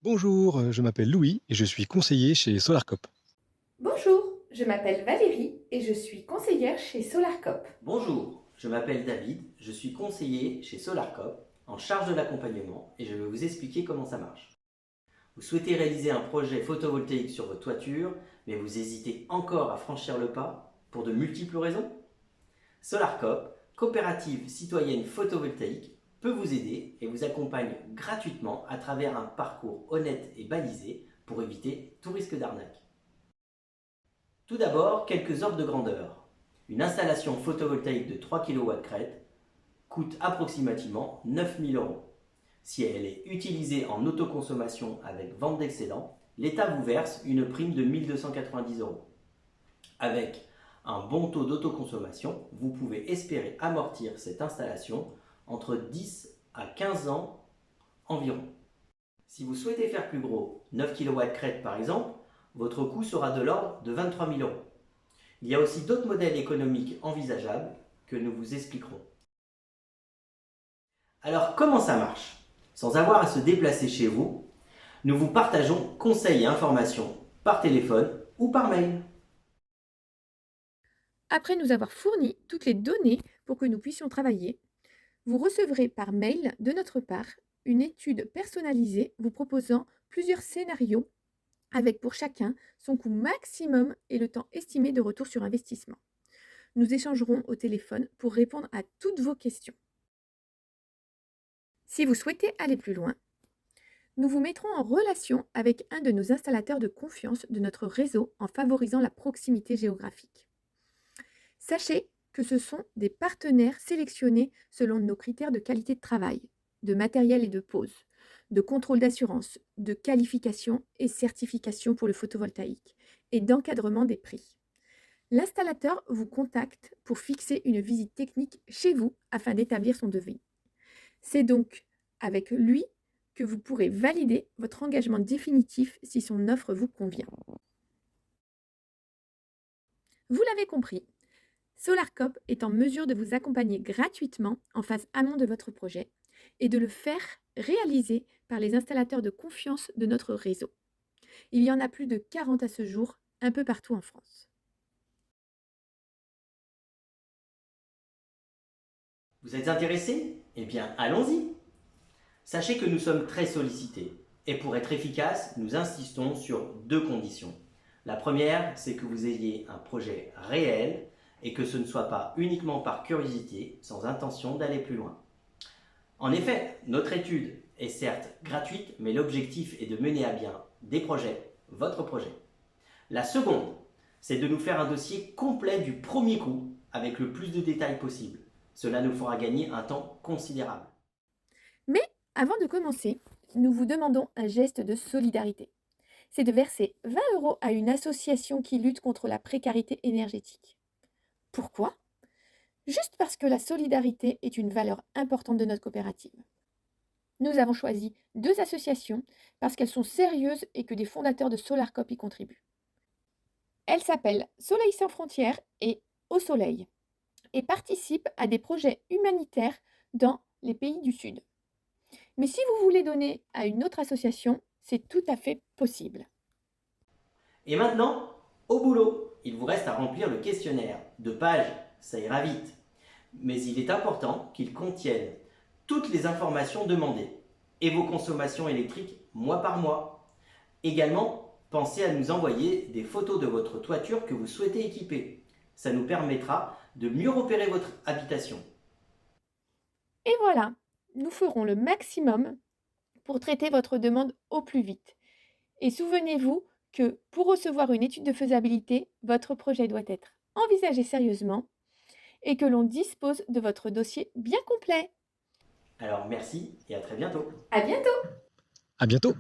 Bonjour, je m'appelle Louis et je suis conseiller chez SolarCop. Bonjour, je m'appelle Valérie et je suis conseillère chez SolarCop. Bonjour, je m'appelle David, je suis conseiller chez SolarCop, en charge de l'accompagnement et je vais vous expliquer comment ça marche. Vous souhaitez réaliser un projet photovoltaïque sur votre toiture, mais vous hésitez encore à franchir le pas pour de multiples raisons? SolarCop, coopérative citoyenne photovoltaïque, peut vous aider et vous accompagne gratuitement à travers un parcours honnête et balisé pour éviter tout risque d'arnaque. Tout d'abord, quelques ordres de grandeur. Une installation photovoltaïque de 3 kW crête coûte approximativement 9 000 euros. Si elle est utilisée en autoconsommation avec vente d'excédent, l'État vous verse une prime de 1 290 euros. Avec un bon taux d'autoconsommation, vous pouvez espérer amortir cette installation entre 10 à 15 ans environ. Si vous souhaitez faire plus gros, 9 kW crête par exemple, votre coût sera de l'ordre de 23 000 euros. Il y a aussi d'autres modèles économiques envisageables que nous vous expliquerons. Alors comment ça marche? Sans avoir à se déplacer chez vous, nous vous partageons conseils et informations par téléphone ou par mail. Après nous avoir fourni toutes les données pour que nous puissions travailler, vous recevrez par mail de notre part une étude personnalisée vous proposant plusieurs scénarios avec pour chacun son coût maximum et le temps estimé de retour sur investissement. Nous échangerons au téléphone pour répondre à toutes vos questions. Si vous souhaitez aller plus loin, nous vous mettrons en relation avec un de nos installateurs de confiance de notre réseau en favorisant la proximité géographique. Sachez que ce sont des partenaires sélectionnés selon nos critères de qualité de travail, de matériel et de pose, de contrôle d'assurance, de qualification et certification pour le photovoltaïque et d'encadrement des prix. L'installateur vous contacte pour fixer une visite technique chez vous afin d'établir son devis. C'est donc avec lui que vous pourrez valider votre engagement définitif si son offre vous convient. Vous l'avez compris, SolarCop est en mesure de vous accompagner gratuitement en phase amont de votre projet et de le faire réaliser par les installateurs de confiance de notre réseau. Il y en a plus de 40 à ce jour, un peu partout en France. Vous êtes intéressé? Eh bien, allons-y! Sachez que nous sommes très sollicités et pour être efficace, nous insistons sur deux conditions. La première, c'est que vous ayez un projet réel et que ce ne soit pas uniquement par curiosité, sans intention d'aller plus loin. En effet, notre étude est certes gratuite, mais l'objectif est de mener à bien des projets, votre projet. La seconde, c'est de nous faire un dossier complet du premier coup, avec le plus de détails possible. Cela nous fera gagner un temps considérable. Mais avant de commencer, nous vous demandons un geste de solidarité. C'est de verser 20 euros à une association qui lutte contre la précarité énergétique. Pourquoi? Juste parce que la solidarité est une valeur importante de notre coopérative. Nous avons choisi deux associations parce qu'elles sont sérieuses et que des fondateurs de SolarCop y contribuent. Elles s'appellent Soleil sans frontières et Au Soleil et participent à des projets humanitaires dans les pays du Sud. Mais si vous voulez donner à une autre association, c'est tout à fait possible. Et maintenant, au boulot. Il vous reste à remplir le questionnaire. 2 pages, ça ira vite. Mais il est important qu'il contienne toutes les informations demandées et vos consommations électriques mois par mois. Également, pensez à nous envoyer des photos de votre toiture que vous souhaitez équiper. Ça nous permettra de mieux repérer votre habitation. Et voilà, nous ferons le maximum pour traiter votre demande au plus vite. Et souvenez-vous que pour recevoir une étude de faisabilité, votre projet doit être envisagé sérieusement et que l'on dispose de votre dossier bien complet. Alors merci et à très bientôt. À bientôt! À bientôt!